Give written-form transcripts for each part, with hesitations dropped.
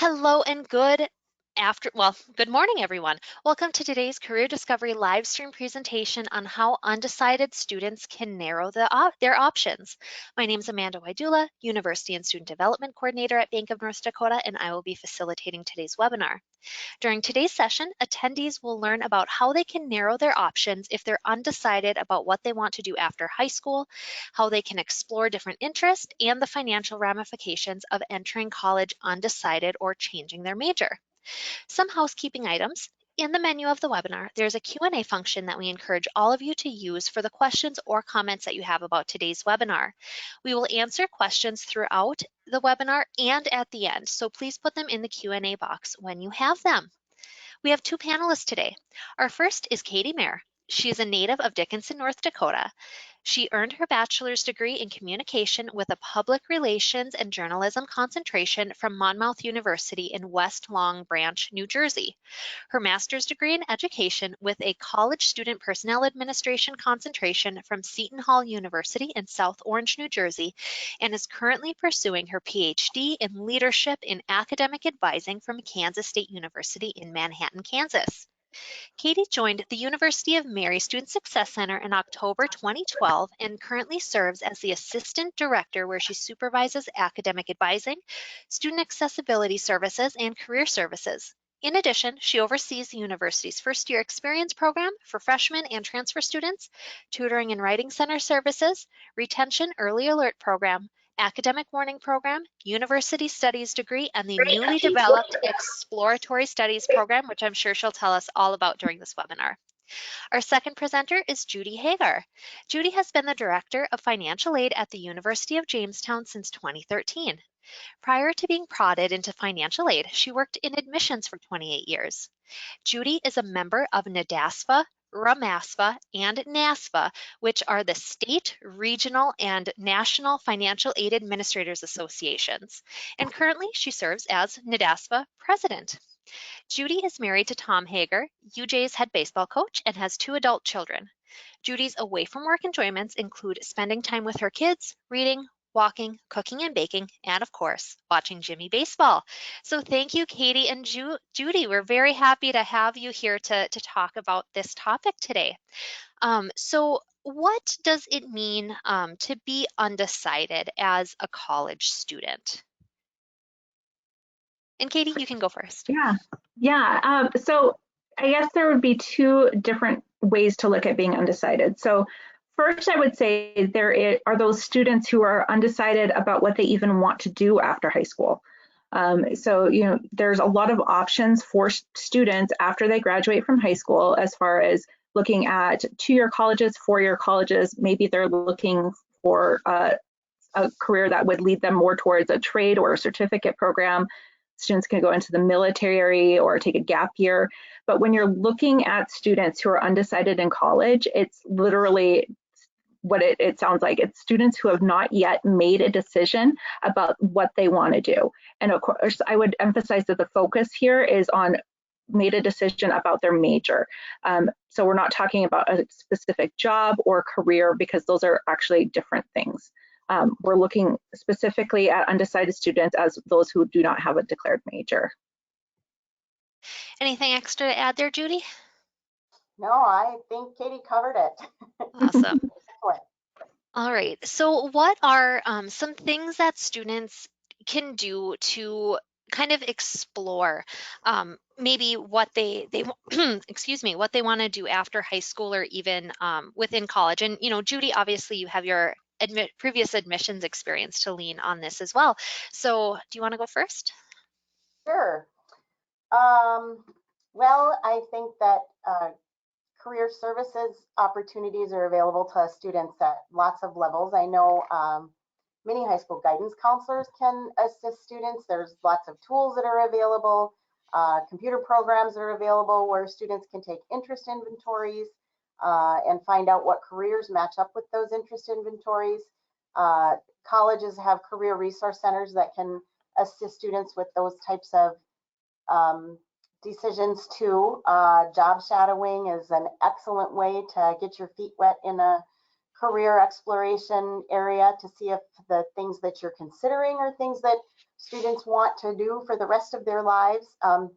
Hello and good morning, everyone. Welcome to today's Career Discovery live stream presentation on how undecided students can narrow their options. My name is Amanda Wydula, University and Student Development Coordinator at Bank of North Dakota, and I will be facilitating today's webinar. During today's session, attendees will learn about how they can narrow their options if they're undecided about what they want to do after high school, how they can explore different interests, and the financial ramifications of entering college undecided or changing their major. Some housekeeping items. In the menu of the webinar, there's a Q&A function that we encourage all of you to use for the questions or comments that you have about today's webinar. We will answer questions throughout the webinar and at the end, so please put them in the Q&A box when you have them. We have two panelists today. Our first is Katie Mayer. She is a native of Dickinson, North Dakota. She earned her bachelor's degree in communication with a public relations and journalism concentration from Monmouth University in West Long Branch, New Jersey. Her master's degree in education with a college student personnel administration concentration from Seton Hall University in South Orange, New Jersey, and is currently pursuing her PhD in leadership in academic advising from Kansas State University in Manhattan, Kansas. Katie joined the University of Mary Student Success Center in October 2012 and currently serves as the Assistant Director where she supervises academic advising, student accessibility services, and career services. In addition, she oversees the university's first-year experience program for freshmen and transfer students, tutoring and writing center services, retention early alert program, academic warning program, university studies degree, and the newly developed exploratory studies program, which I'm sure she'll tell us all about during this webinar. Our second presenter is Judy Hagar. Judy has been the Director of Financial Aid at the University of Jamestown since 2013. Prior to being prodded into financial aid, she worked in admissions for 28 years. Judy is a member of NADASFA, RAMASFA, and NASFA, which are the state, regional, and national financial aid administrators associations. And currently she serves as NADASFA president. Judy is married to Tom Hager, UJ's head baseball coach, and has two adult children. Judy's away from work enjoyments include spending time with her kids, reading, walking, cooking and baking, and of course, watching Jimmy Baseball. So thank you, Katie and Judy. We're very happy to have you here to talk about this topic today. So what does it mean to be undecided as a college student? And Katie, you can go first. So I guess there would be two different ways to look at being undecided. So first, I would say are those students who are undecided about what they even want to do after high school. There's a lot of options for students after they graduate from high school as far as looking at two-year colleges, four-year colleges. Maybe they're looking for a career that would lead them more towards a trade or a certificate program. Students can go into the military or take a gap year. But when you're looking at students who are undecided in college, it's literally what it sounds like. It's students who have not yet made a decision about what they want to do. And of course, I would emphasize that the focus here is on made a decision about their major. So we're not talking about a specific job or career because those are actually different things. We're looking specifically at undecided students as those who do not have a declared major. Anything extra to add there, Judy? No, I think Katie covered it. Awesome. All right. So what are some things that students can do to kind of explore maybe what they excuse me, what they want to do after high school or even within college? And Judy, obviously you have your previous admissions experience to lean on this as well. So do you want to go first? Sure. Well, I think that career services opportunities are available to students at lots of levels. I know many high school guidance counselors can assist students. There's lots of tools that are available, computer programs that are available where students can take interest inventories and find out what careers match up with those interest inventories. Colleges have career resource centers that can assist students with those types of decisions too. Job shadowing is an excellent way to get your feet wet in a career exploration area to see if the things that you're considering are things that students want to do for the rest of their lives.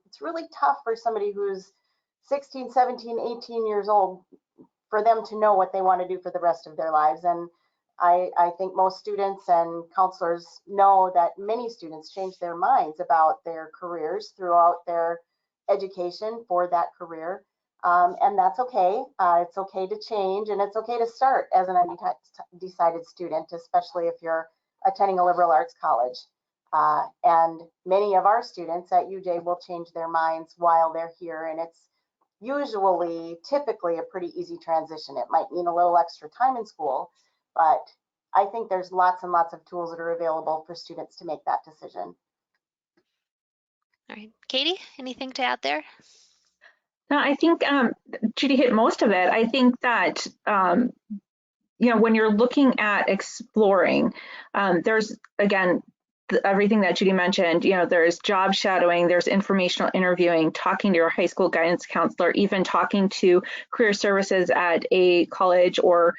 It's really tough for somebody who's 16, 17, 18 years old for them to know what they want to do for the rest of their lives. And I think most students and counselors know that many students change their minds about their careers throughout their education for that career. And that's okay. It's okay to change, and it's okay to start as an undecided student, especially if you're attending a liberal arts college. And many of our students at UJ will change their minds while they're here, and it's typically a pretty easy transition. It might mean a little extra time in school, but I think there's lots and lots of tools that are available for students to make that decision. All right, Katie, anything to add there? No, I think Judy hit most of it. I think that when you're looking at exploring, there's again everything that Judy mentioned. There's job shadowing, there's informational interviewing, talking to your high school guidance counselor, even talking to career services at a college or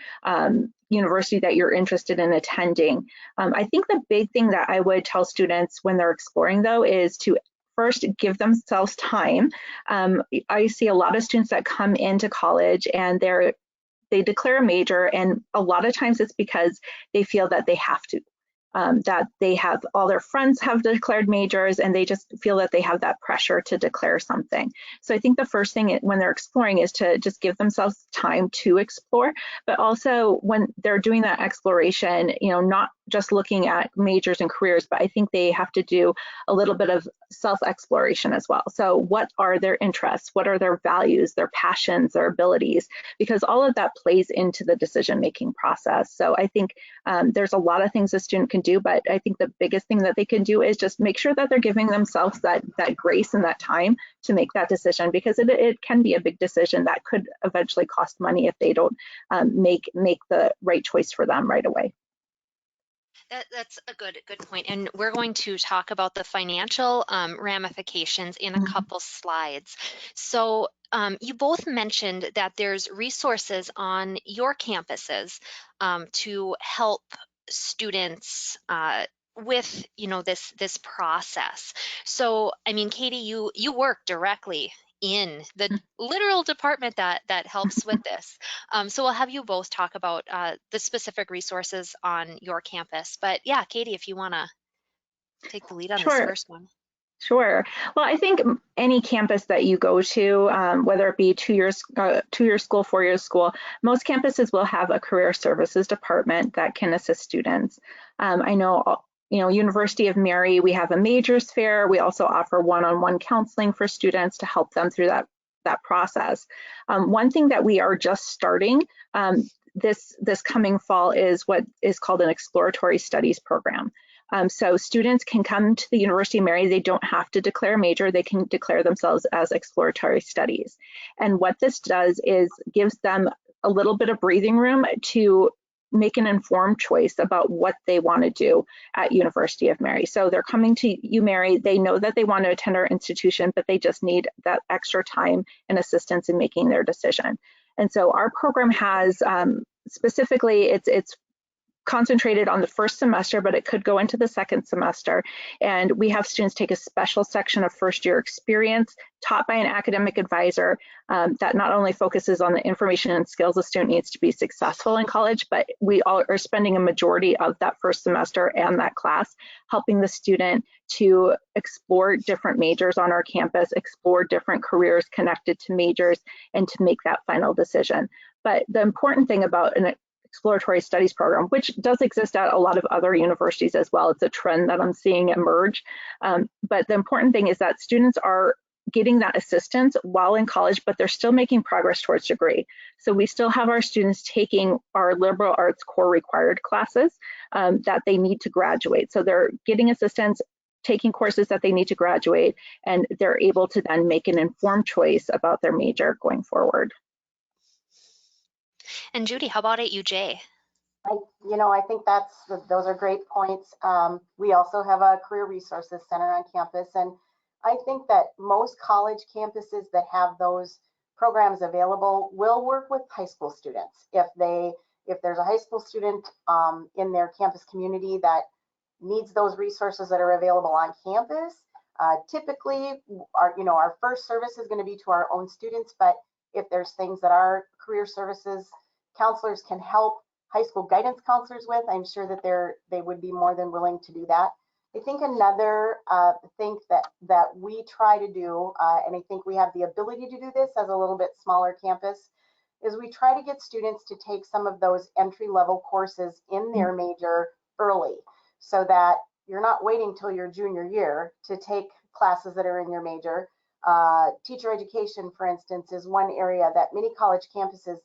university that you're interested in attending. I think the big thing that I would tell students when they're exploring, though, is to first give themselves time. I see a lot of students that come into college and they declare a major, and a lot of times it's because they feel that they have to. That they have all their friends have declared majors, and they just feel that they have that pressure to declare something. So I think the first thing when they're exploring is to just give themselves time to explore, but also when they're doing that exploration, not just looking at majors and careers, but I think they have to do a little bit of self-exploration as well. So what are their interests? What are their values, their passions, their abilities? Because all of that plays into the decision-making process. So I think there's a lot of things a student can do, but I think the biggest thing that they can do is just make sure that they're giving themselves that grace and that time to make that decision, because it can be a big decision that could eventually cost money if they don't make the right choice for them right away. That's a good point. And we're going to talk about the financial ramifications in a couple slides. So you both mentioned that there's resources on your campuses to help students with this process. So I mean, Katie, you work directly in the literal department that helps with this. So we'll have you both talk about the specific resources on your campus. But yeah, Katie, if you want to take the lead on this Sure. first one. Sure. Well, I think any campus that you go to, whether it be 2 years, 2-year school, 4-year school, most campuses will have a career services department that can assist students. I know, University of Mary, we have a majors fair. We also offer one-on-one counseling for students to help them through that process. One thing that we are just starting this coming fall is what is called an exploratory studies program. So students can come to the University of Mary. They don't have to declare a major. They can declare themselves as exploratory studies. And what this does is gives them a little bit of breathing room to make an informed choice about what they want to do at University of Mary. So they're coming to UMary. They know that they want to attend our institution, but they just need that extra time and assistance in making their decision. And so our program has specifically, it's concentrated on the first semester, but it could go into the second semester. And we have students take a special section of first year experience taught by an academic advisor that not only focuses on the information and skills a student needs to be successful in college, but we all are spending a majority of that first semester and that class helping the student to explore different majors on our campus, explore different careers connected to majors, and to make that final decision. But the important thing about an exploratory studies program, which does exist at a lot of other universities as well. It's a trend that I'm seeing emerge. But the important thing is that students are getting that assistance while in college, but they're still making progress towards degree. So we still have our students taking our liberal arts core required classes that they need to graduate. So they're getting assistance, taking courses that they need to graduate, and they're able to then make an informed choice about their major going forward. And Judy, how about at UJ? I think those are great points. We also have a career resources center on campus, and I think that most college campuses that have those programs available will work with high school students if they If there's a high school student in their campus community that needs those resources that are available on campus, typically our first service is going to be to our own students, but if there's things that our career services counselors can help high school guidance counselors with, I'm sure that they would be more than willing to do that. I think another thing that we try to do, and I think we have the ability to do this as a little bit smaller campus, is we try to get students to take some of those entry-level courses in their major early, so that you're not waiting till your junior year to take classes that are in your major. Teacher education, for instance, is one area that many college campuses,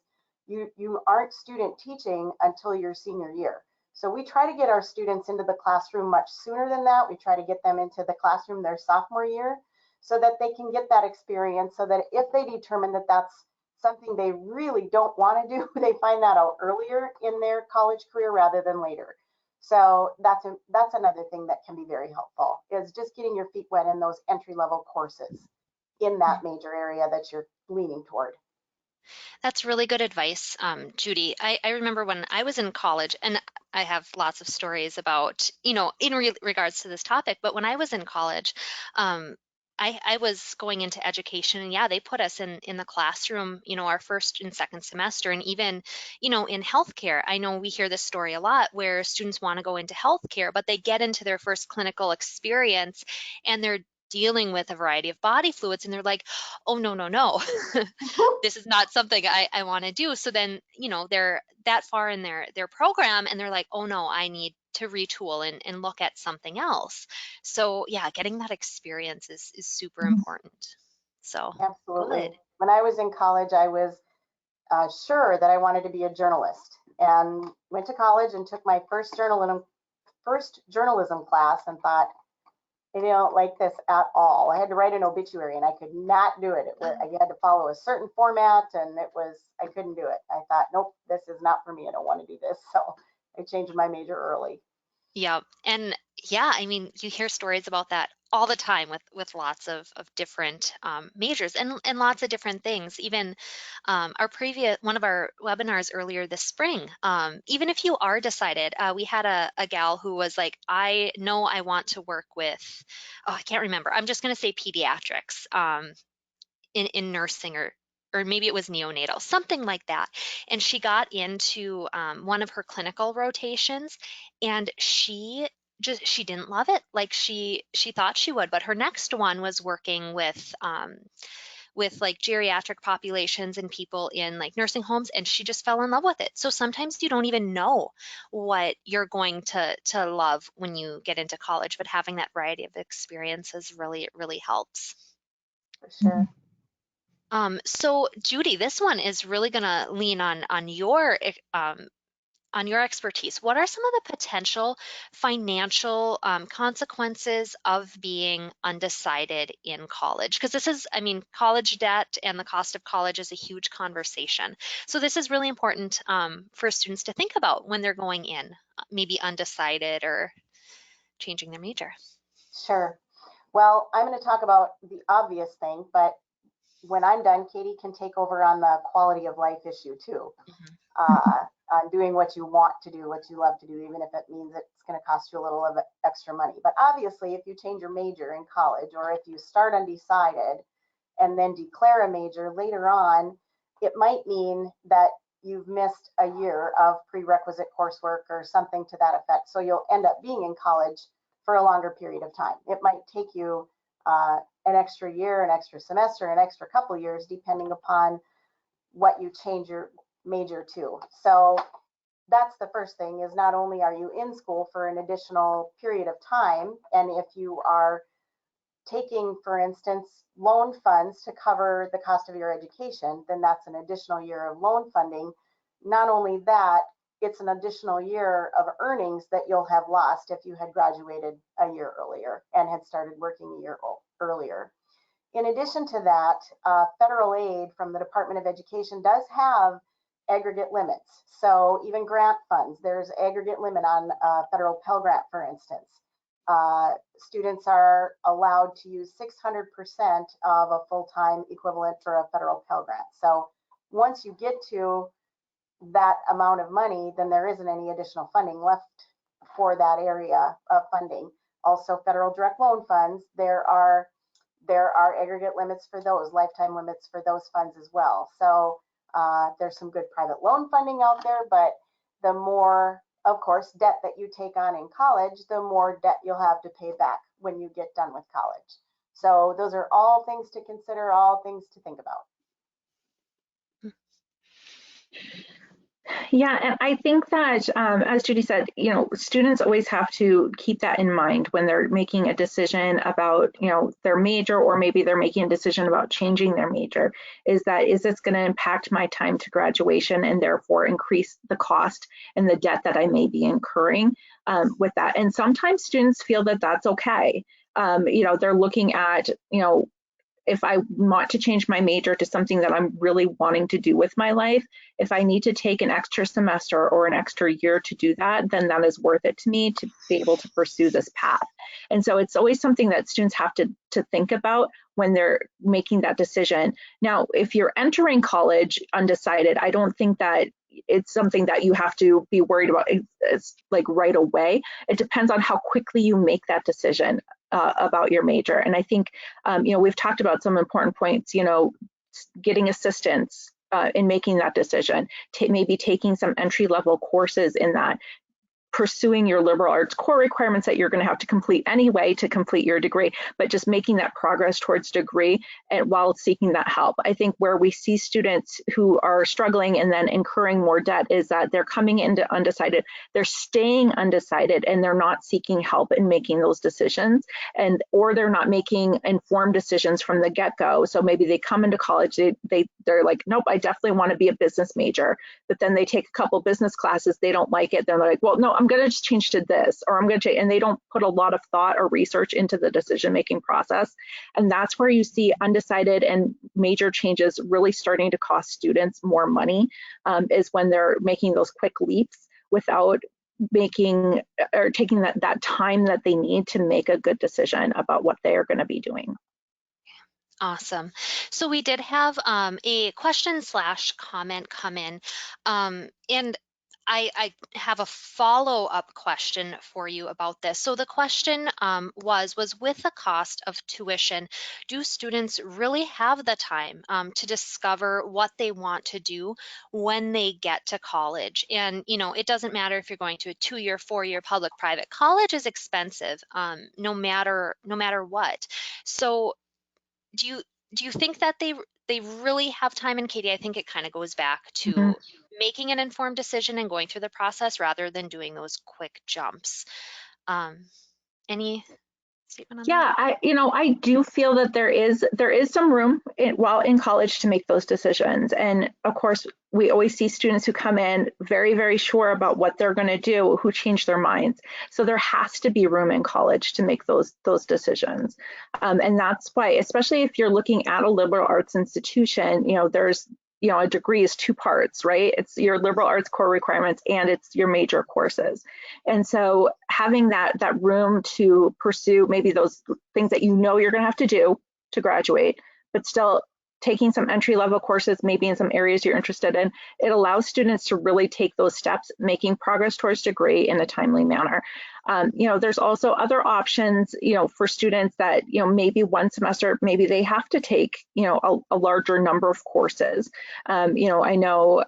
you aren't student teaching until your senior year. So we try to get our students into the classroom much sooner than that. We try to get them into the classroom their sophomore year so that they can get that experience, so that if they determine that that's something they really don't want to do, they find that out earlier in their college career rather than later. So that's another thing that can be very helpful, is just getting your feet wet in those entry-level courses in that major area that you're leaning toward. That's really good advice, Judy. I remember when I was in college, and I have lots of stories about, in regards to this topic, but when I was in college, I was going into education, and yeah, they put us in the classroom, our first and second semester, and even, in healthcare. I know we hear this story a lot where students want to go into healthcare, but they get into their first clinical experience and they're dealing with a variety of body fluids, and they're like, oh, no, no, no. This is not something I want to do. So then, they're that far in their program and they're like, oh no, I need to retool and look at something else. So yeah, getting that experience is super important. So Absolutely. good. When I was in college, I was sure that I wanted to be a journalist, and went to college and took my first journalism class and thought, I don't like this at all. I had to write an obituary and I could not do it. I had to follow a certain format, and I couldn't do it. I thought, nope, this is not for me. I don't want to do this. So I changed my major early. Yeah. And yeah, I mean, you hear stories about that all the time with lots of different majors and lots of different things. Even one of our webinars earlier this spring, even if you are decided, we had a gal who was like, I know I want to work with, oh, I can't remember. I'm just going to say pediatrics. In nursing, or maybe it was neonatal, something like that. And she got into one of her clinical rotations, and she didn't love it like she thought she would. But her next one was working with like geriatric populations and people in like nursing homes, and she just fell in love with it. So sometimes you don't even know what you're going to love when you get into college, but having that variety of experiences really helps. For sure. So Judy, this one is really going to lean on your expertise. What are some of the potential financial consequences of being undecided in college? Because I mean, college debt and the cost of college is a huge conversation. So this is really important for students to think about when they're going in, maybe undecided or changing their major. Sure. Well, I'm going to talk about the obvious thing, but when I'm done, Katie can take over on the quality of life issue too. On doing what you want to do, what you love to do, even if it means it's going to cost you a little of extra money. But obviously, if you change your major in college, or if you start undecided and then declare a major later on, it might mean that you've missed a year of prerequisite coursework or something to that effect. So you'll end up being in college for a longer period of time. It might take you an extra year, an extra semester, an extra couple years, depending upon what you change your major to. So that's the first thing, is not only are you in school for an additional period of time, and if you are taking, for instance, loan funds to cover the cost of your education, then that's an additional year of loan funding. Not only that, it's an additional year of earnings that you'll have lost if you had graduated a year earlier and had started working a year earlier. In addition to that, federal aid from the Department of Education does have aggregate limits. So even grant funds, there's aggregate limit on federal Pell Grant, for instance. Students are allowed to use 600% of a full-time equivalent for a federal Pell Grant. So once you get to that amount of money, then there isn't any additional funding left for that area of funding. Also, federal direct loan funds, there are aggregate limits for those, lifetime limits for those funds as well. So there's some good private loan funding out there, but the more, of course, debt that you take on in college, the more debt you'll have to pay back when you get done with college. So those are all things to consider, all things to think about. Yeah, and I think that, as Judy said, students always have to keep that in mind when they're making a decision about, their major, or maybe they're making a decision about changing their major, is this going to impact my time to graduation and therefore increase the cost and the debt that I may be incurring with that. And sometimes students feel that that's okay. They're looking at, if I want to change my major to something that I'm really wanting to do with my life, if I need to take an extra semester or an extra year to do that, then that is worth it to me to be able to pursue this path. And so it's always something that students have to think about when they're making that decision. Now, if you're entering college undecided, I don't think that it's something that you have to be worried about. It's like right away. It depends on how quickly you make that decision about your major. And I think, we've talked about some important points, getting assistance in making that decision, maybe taking some entry-level courses in that, pursuing your liberal arts core requirements that you're going to have to complete anyway to complete your degree, but just making that progress towards degree and while seeking that help. I think where we see students who are struggling and then incurring more debt is that they're coming into undecided, they're staying undecided, and they're not seeking help in making those decisions, or they're not making informed decisions from the get-go. So maybe they come into college, they're like, nope, I definitely want to be a business major, but then they take a couple business classes, they don't like it, then they're like, well, no, I'm going to just change to this, or I'm going to change, and they don't put a lot of thought or research into the decision-making process. And that's where you see undecided and major changes really starting to cost students more money, is when they're making those quick leaps without making or taking that time that they need to make a good decision about what they are going to be doing. Awesome. So we did have a question/comment come in, and I have a follow-up question for you about this. So the question was with the cost of tuition, do students really have the time to discover what they want to do when they get to college? And, it doesn't matter if you're going to a 2-year, 4-year public-private. College is expensive, no matter what. So do you think that they really have time? And Katie, I think it kind of goes back to making an informed decision and going through the process rather than doing those quick jumps. Any statement on Yeah, that? I do feel that there is some room while in college to make those decisions. And of course, we always see students who come in very, very sure about what they're going to do, who change their minds. So there has to be room in college to make those decisions. And that's why, especially if you're looking at a liberal arts institution, there's a degree is 2 parts, right? It's your liberal arts core requirements and it's your major courses. And so having that room to pursue maybe those things that you're going to have to do to graduate, but still taking some entry-level courses, maybe in some areas you're interested in, it allows students to really take those steps, making progress towards degree in a timely manner. There's also other options, for students that, maybe one semester, maybe they have to take, a larger number of courses. I know,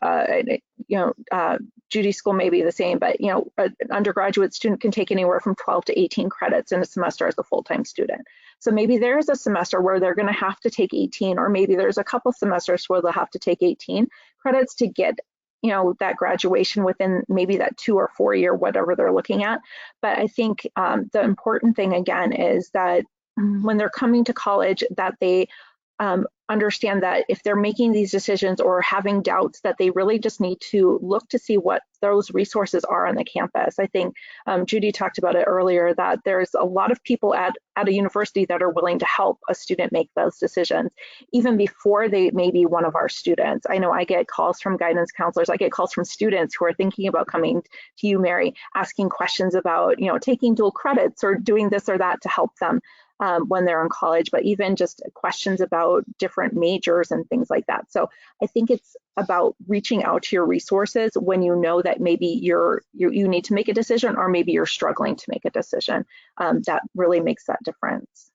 Judy's school may be the same, but, an undergraduate student can take anywhere from 12 to 18 credits in a semester as a full-time student. So maybe there's a semester where they're going to have to take 18, or maybe there's a couple semesters where they'll have to take 18 credits to get, that graduation within maybe that 2 or 4 year, whatever they're looking at. But I think the important thing again is that when they're coming to college, that they understand that if they're making these decisions or having doubts, that they really just need to look to see what those resources are on the campus. I think Judy talked about it earlier, that there's a lot of people at a university that are willing to help a student make those decisions, even before they may be one of our students. I know I get calls from guidance counselors, I get calls from students who are thinking about coming to you, Mary, asking questions about, taking dual credits or doing this or that to help them. when they're in college, but even just questions about different majors and things like that. So I think it's about reaching out to your resources when you know that maybe you need to make a decision, or maybe you're struggling to make a decision. That really makes that difference.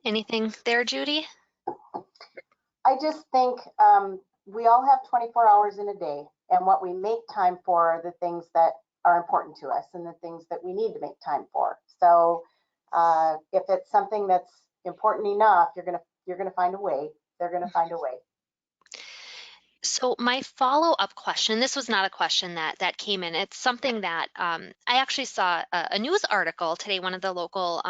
Anything there, Judy? I just think we all have 24 hours in a day, and what we make time for are the things that are important to us and the things that we need to make time for. So if it's something that's important enough, you're gonna find a way. They're gonna find a way. So my follow-up question, this was not a question that came in. It's something that I actually saw a news article today, one of the local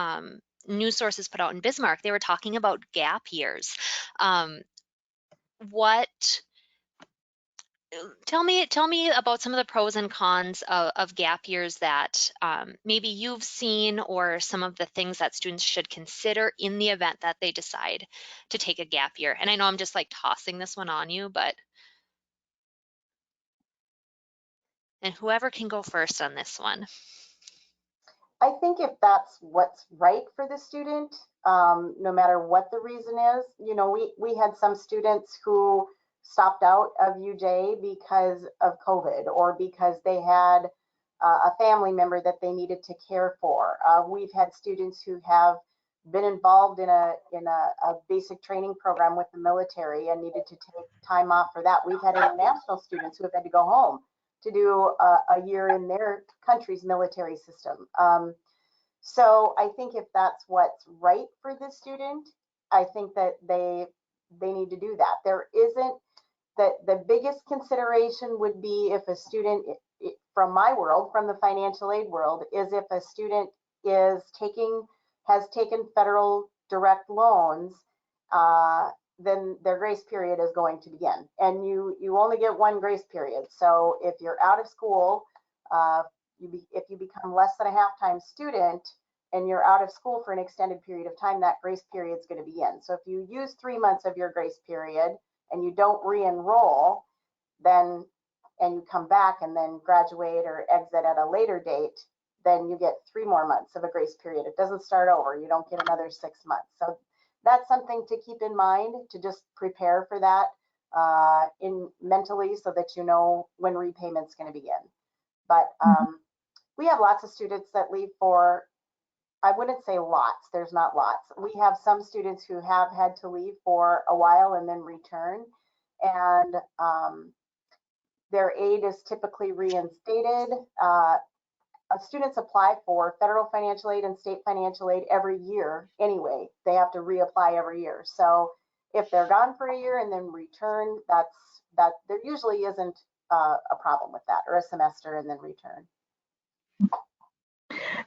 news sources put out in Bismarck. They were talking about gap years. What Tell me about some of the pros and cons of gap years that maybe you've seen, or some of the things that students should consider in the event that they decide to take a gap year. And I know I'm just like tossing this one on you, and whoever can go first on this one. I think if that's what's right for the student, no matter what the reason is, we had some students who stopped out of UJ because of COVID, or because they had a family member that they needed to care for. We've had students who have been involved in a basic training program with the military and needed to take time off for that. We've had international students who have had to go home to do a year in their country's military system. So I think if that's what's right for the student, I think that they need to do that. There isn't that the biggest consideration would be if a student, from my world, from the financial aid world, is if a student has taken federal direct loans, then their grace period is going to begin. And you only get one grace period. So if you're out of school, if you become less than a half-time student and you're out of school for an extended period of time, that grace period is going to begin. So if you use 3 months of your grace period and you don't re-enroll, and you come back and then graduate or exit at a later date, then you get 3 more months of a grace period. It doesn't start over. You don't get another 6 months. So that's something to keep in mind, to just prepare for that mentally, so that you know when repayment's going to begin. But we have lots of students that leave for, I wouldn't say lots, there's not lots. We have some students who have had to leave for a while and then return, and their aid is typically reinstated. Students apply for federal financial aid and state financial aid every year anyway. They have to reapply every year. So if they're gone for a year and then return, there usually isn't a problem with that, or a semester and then return.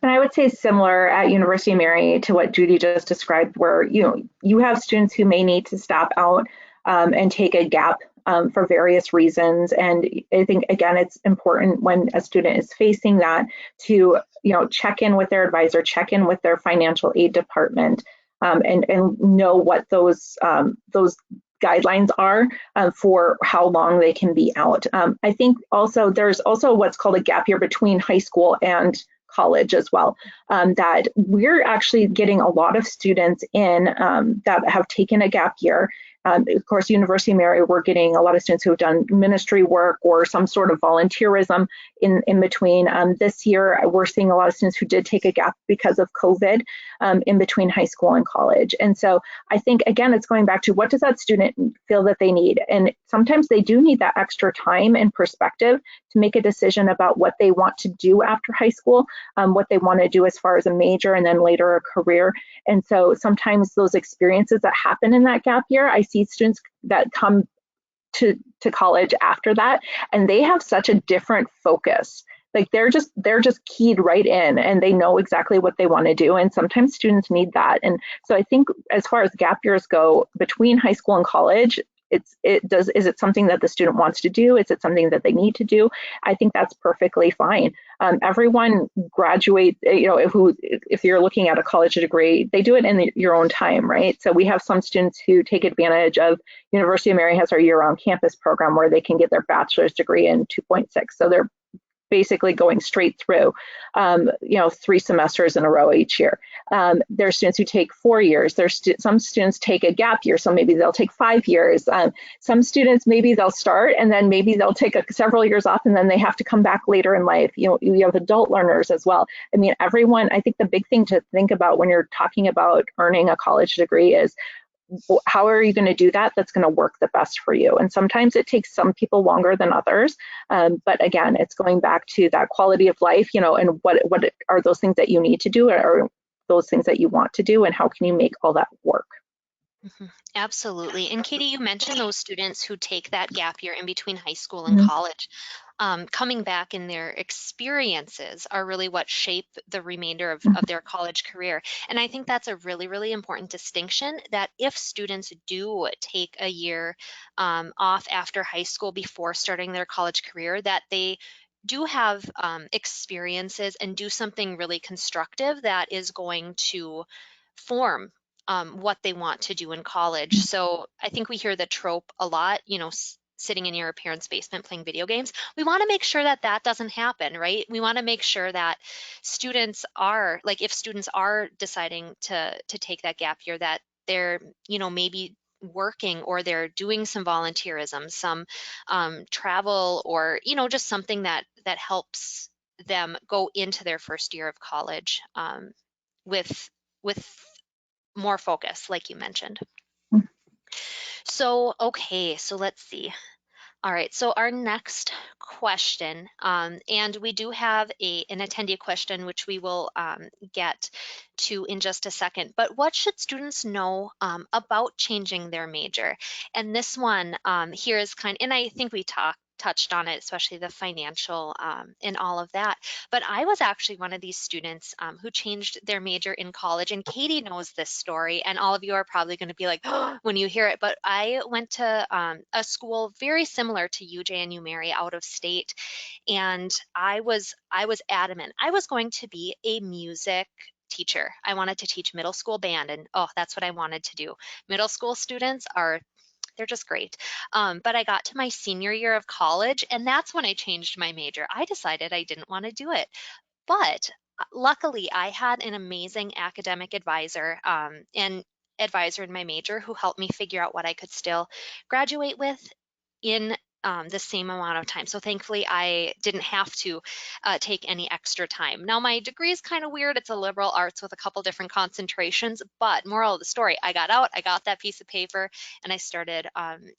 And I would say similar at University of Mary to what Judy just described, where you have students who may need to stop out and take a gap for various reasons. And I think, again, it's important when a student is facing that to check in with their advisor, check in with their financial aid department, and know what those guidelines are for how long they can be out. I think also there's also what's called a gap year between high school and college as well, that we're actually getting a lot of students in that have taken a gap year. Of course, University of Mary, we're getting a lot of students who have done ministry work or some sort of volunteerism in between. This year, we're seeing a lot of students who did take a gap because of COVID in between high school and college. And so I think, again, it's going back to what does that student feel that they need? And sometimes they do need that extra time and perspective to make a decision about what they want to do after high school, what they want to do as far as a major and then later a career. And so sometimes those experiences that happen in that gap year, I see students that come to college after that, and they have such a different focus. Like they're just keyed right in, and they know exactly what they want to do. And sometimes students need that. And so I think as far as gap years go between high school and college, is it something that the student wants to do? Is it something that they need to do? I think that's perfectly fine. Everyone graduate, if you're looking at a college degree, they do it in your own time, right? So we have some students who take advantage of University of Mary has our year-round campus program where they can get their bachelor's degree in 2.6. So they're basically going straight through, 3 semesters in a row each year. There are students who take 4 years. Some students take a gap year, so maybe they'll take 5 years. Some students, maybe they'll start and then maybe they'll take several years off and then they have to come back later in life. You have adult learners as well. I mean, everyone, I think the big thing to think about when you're talking about earning a college degree is, how are you going to do that that's going to work the best for you? And sometimes it takes some people longer than others. But again, it's going back to that quality of life, and what are those things that you need to do, or those things that you want to do, and how can you make all that work? Absolutely. And Katie, you mentioned those students who take that gap year in between high school and Mhm. college. Coming back in their experiences are really what shape the remainder of their college career. And I think that's a really, really important distinction, that if students do take a year off after high school before starting their college career, that they do have experiences and do something really constructive that is going to form what they want to do in college. So I think we hear the trope a lot, sitting in your parents' basement playing video games. We want to make sure that that doesn't happen, right? We want to make sure that students are, like, if students are deciding to take that gap year, that they're, maybe working, or they're doing some volunteerism, some travel, or just something that helps them go into their first year of college with more focus, like you mentioned. So, okay, so let's see. All right, so our next question, and we do have an attendee question, which we will get to in just a second, but what should students know about changing their major? And this one here is and I think we touched on it, especially the financial and all of that. But I was actually one of these students who changed their major in college, and Katie knows this story, and all of you are probably going to be like, oh, when you hear it, but I went to a school very similar to UJNU Mary, out of state, and I was adamant I was going to be a music teacher. I wanted to teach middle school band, and that's what I wanted to do. Middle school students they're just great. But I got to my senior year of college, and that's when I changed my major. I decided I didn't want to do it. But luckily, I had an amazing academic and advisor in my major who helped me figure out what I could still graduate with in the same amount of time. So thankfully, I didn't have to take any extra time. Now, my degree is kind of weird. It's a liberal arts with a couple different concentrations, but moral of the story, I got out, I got that piece of paper, and I started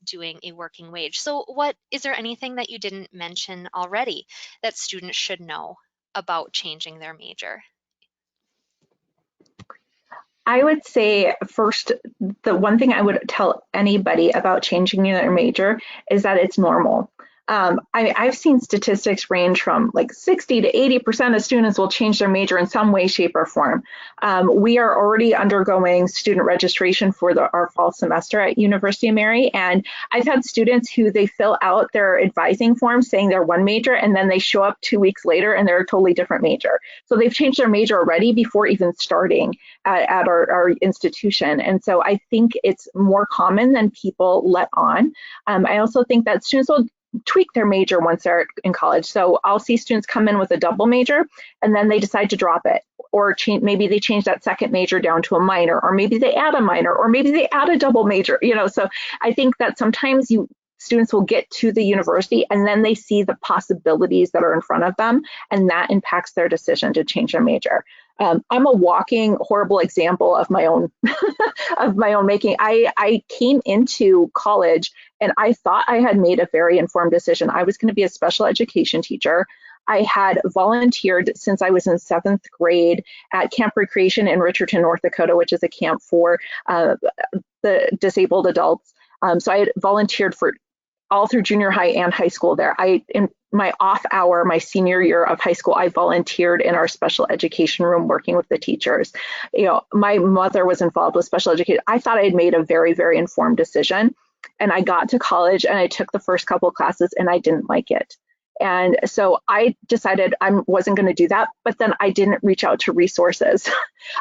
doing a working wage. So is there anything that you didn't mention already that students should know about changing their major? I would say first, the one thing I would tell anybody about changing their major is that it's normal. I've seen statistics range from like 60 to 80% of students will change their major in some way, shape, or form. We are already undergoing student registration for our fall semester at University of Mary, and I've had students who they fill out their advising form saying they're one major, and then they show up 2 weeks later and they're a totally different major. So they've changed their major already before even starting at our institution. And so I think it's more common than people let on. I also think that students will tweak their major once they're in college. So I'll see students come in with a double major and then they decide to drop it, or maybe they change that second major down to a minor, or maybe they add a minor, or maybe they add a double major, so I think that sometimes students will get to the university and then they see the possibilities that are in front of them, and that impacts their decision to change their major. I'm a walking horrible example of my own of my own making. I came into college and I thought I had made a very informed decision. I was going to be a special education teacher. I had volunteered since I was in 7th grade at Camp Recreation in Richardson, North Dakota, which is a camp for the disabled adults. So I had volunteered for all through junior high and high school there. In my off hour, my senior year of high school, I volunteered in our special education room working with the teachers. My mother was involved with special education. I thought I had made a very, very informed decision. And I got to college and I took the first couple of classes and I didn't like it. And so I decided I wasn't going to do that, but then I didn't reach out to resources.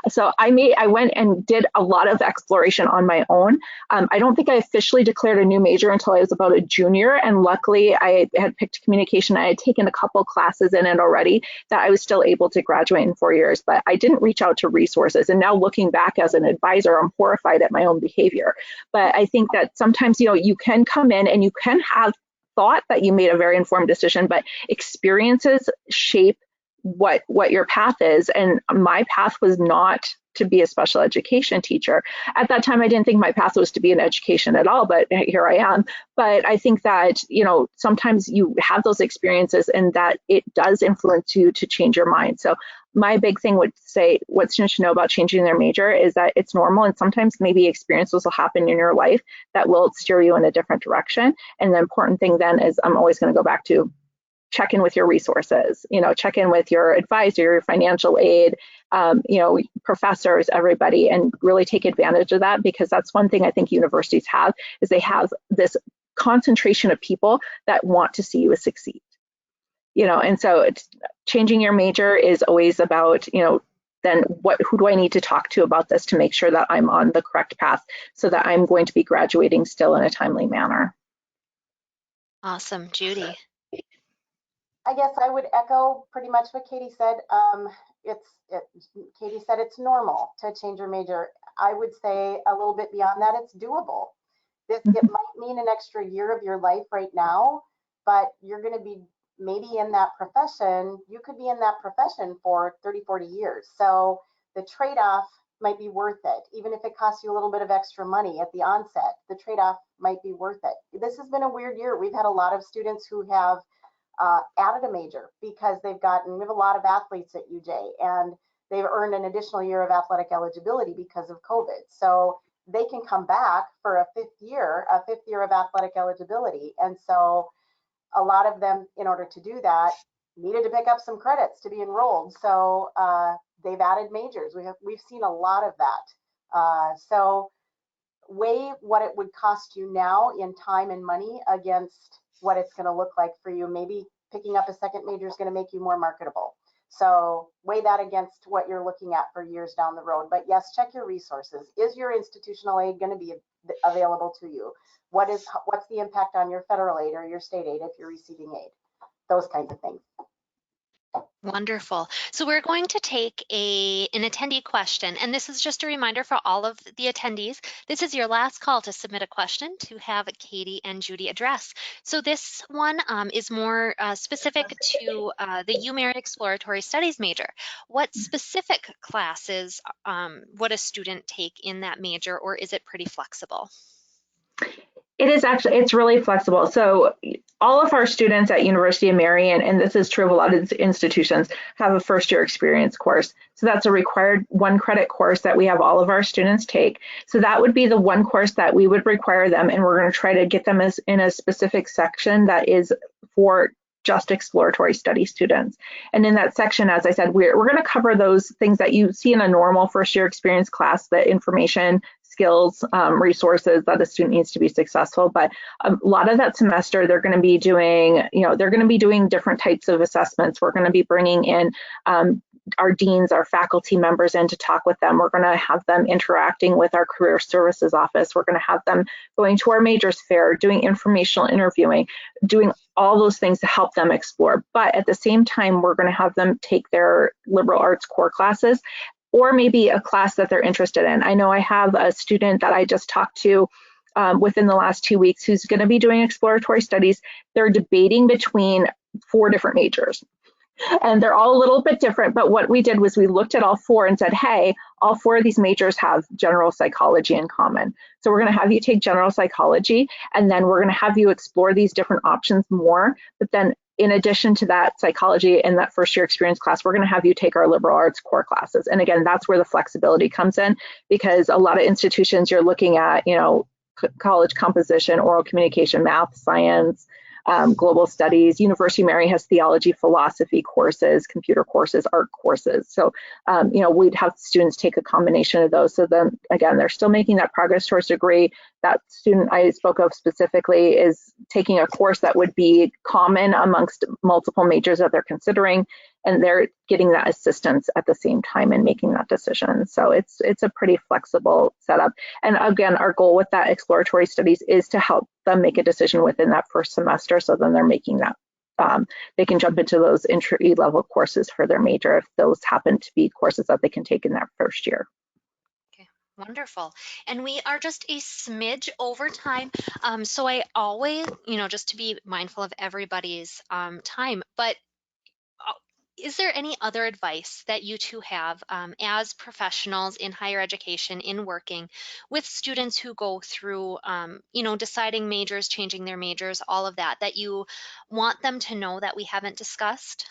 So I went and did a lot of exploration on my own. I don't think I officially declared a new major until I was about a junior. And luckily I had picked communication. I had taken a couple classes in it already that I was still able to graduate in 4 years, but I didn't reach out to resources. And now looking back as an advisor, I'm horrified at my own behavior. But I think that sometimes, you can come in and you can have thought that you made a very informed decision, but experiences shape what your path is. And my path was not to be a special education teacher. At that time, I didn't think my path was to be in education at all, but here I am. But I think that, sometimes you have those experiences and that it does influence you to change your mind. So my big thing would say what students should know about changing their major is that it's normal, and sometimes maybe experiences will happen in your life that will steer you in a different direction. And the important thing then is I'm always going to go back to check in with your resources, check in with your advisor, your financial aid, professors, everybody, and really take advantage of that, because that's one thing I think universities have is they have this concentration of people that want to see you succeed. And so changing your major is always about, then who do I need to talk to about this to make sure that I'm on the correct path so that I'm going to be graduating still in a timely manner. Awesome. Judy. I guess I would echo pretty much what Katie said. Katie said it's normal to change your major. I would say a little bit beyond that, it's doable. It might mean an extra year of your life right now, but you're going to be maybe in that profession. You could be in that profession for 30, 40 years. So the trade-off might be worth it. Even if it costs you a little bit of extra money at the onset, the trade-off might be worth it. This has been a weird year. We've had a lot of students who have added a major because we have a lot of athletes at UJ, and they've earned an additional year of athletic eligibility because of COVID. So they can come back for a fifth year of athletic eligibility. And so a lot of them, in order to do that, needed to pick up some credits to be enrolled. So they've added majors. We've seen a lot of that. So weigh what it would cost you now in time and money against what it's going to look like for you. Maybe picking up a second major is going to make you more marketable. So weigh that against what you're looking at for years down the road. But yes, check your resources. Is your institutional aid going to be available to you? What's the impact on your federal aid or your state aid if you're receiving aid? Those kinds of things. Wonderful. So we're going to take an attendee question, and this is just a reminder for all of the attendees. This is your last call to submit a question to have Katie and Judy address. So this one is more specific to the UMerit Exploratory Studies major. What specific classes would a student take in that major, or is it pretty flexible? It's really flexible. So all of our students at University of Marion, and this is true of a lot of institutions, have a first year experience course. So that's a required 1 credit course that we have all of our students take. So that would be the one course that we would require them, and we're going to try to get them in a specific section that is for just exploratory study students. And in that section, as I said, we're going to cover those things that you see in a normal first year experience class, the information, skills, resources that a student needs to be successful. But a lot of that semester, they're going to be doing, different types of assessments. We're going to be bringing in our deans, our faculty members in to talk with them. We're going to have them interacting with our career services office. We're going to have them going to our majors fair, doing informational interviewing, doing all those things to help them explore. But at the same time, we're going to have them take their liberal arts core classes, or maybe a class that they're interested in. I know I have a student that I just talked to within the last 2 weeks who's going to be doing exploratory studies. They're debating between 4 different majors, and they're all a little bit different. But what we did was we looked at all 4 and said, hey, all 4 of these majors have general psychology in common. So we're going to have you take general psychology, and then we're going to have you explore these different options more. But then in addition to that psychology and that first year experience class, we're going to have you take our liberal arts core classes. And again, that's where the flexibility comes in, because a lot of institutions you're looking at, college composition, oral communication, math, science, global studies. University of Mary has theology, philosophy courses, computer courses, art courses. So, we'd have students take a combination of those. So then again, they're still making that progress towards degree. That student I spoke of specifically is taking a course that would be common amongst multiple majors that they're considering, and they're getting that assistance at the same time and making that decision. So it's a pretty flexible setup. And again, our goal with that exploratory studies is to help them make a decision within that first semester. So then they're making that, they can jump into those entry-level courses for their major if those happen to be courses that they can take in that first year. Wonderful. And we are just a smidge over time. So I always, just to be mindful of everybody's time, but is there any other advice that you two have as professionals in higher education, in working with students who go through, deciding majors, changing their majors, all of that, that you want them to know that we haven't discussed?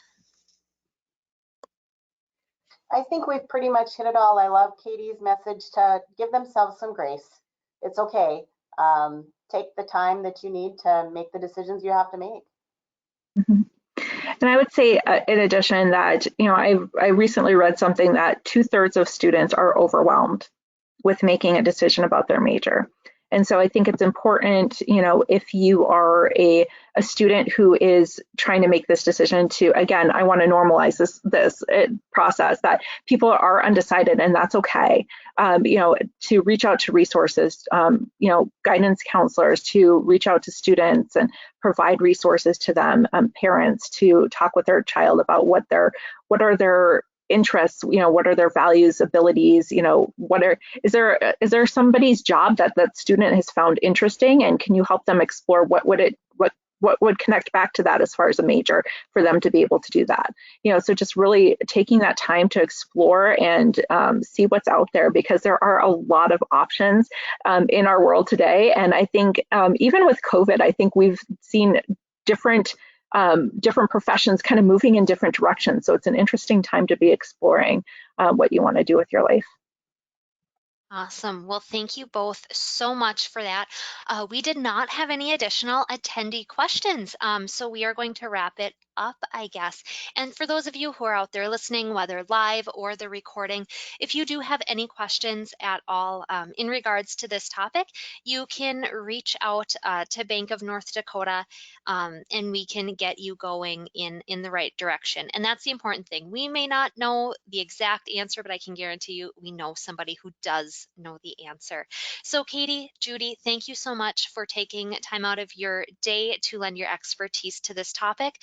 I think we've pretty much hit it all. I love Katie's message to give themselves some grace. It's okay. Take the time that you need to make the decisions you have to make. Mm-hmm. And I would say, in addition, that I recently read something that 2/3 of students are overwhelmed with making a decision about their major. And so I think it's important, if you are a student who is trying to make this decision to, again, I want to normalize this process that people are undecided, and that's okay. To reach out to resources, guidance counselors, to reach out to students and provide resources to them, parents to talk with their child about what are their interests, what are their values, abilities, is there somebody's job that student has found interesting, and can you help them explore what would connect back to that as far as a major for them to be able to do that. So just really taking that time to explore and see what's out there, because there are a lot of options in our world today. And I think even with COVID, I think we've seen different professions kind of moving in different directions. So it's an interesting time to be exploring what you want to do with your life. Awesome. Well, thank you both so much for that. We did not have any additional attendee questions, so we are going to wrap it up, I guess. And for those of you who are out there listening, whether live or the recording, if you do have any questions at all in regards to this topic, you can reach out to Bank of North Dakota, and we can get you going in the right direction. And that's the important thing. We may not know the exact answer, but I can guarantee you we know somebody who does know the answer. So Katie, Judy, thank you so much for taking time out of your day to lend your expertise to this topic.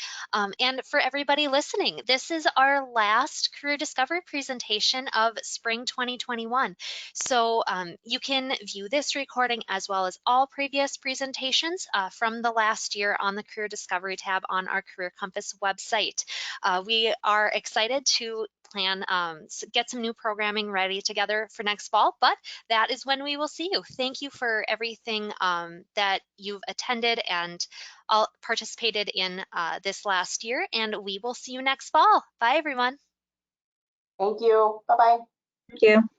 And for everybody listening, this is our last Career Discovery presentation of spring 2021. So you can view this recording as well as all previous presentations from the last year on the Career Discovery tab on our Career Compass website. We are excited to plan, get some new programming ready together for next fall, but that is when we will see you. Thank you for everything that you've attended and all participated in this last year, and we will see you next fall. Bye, everyone. Thank you. Bye-bye. Thank you.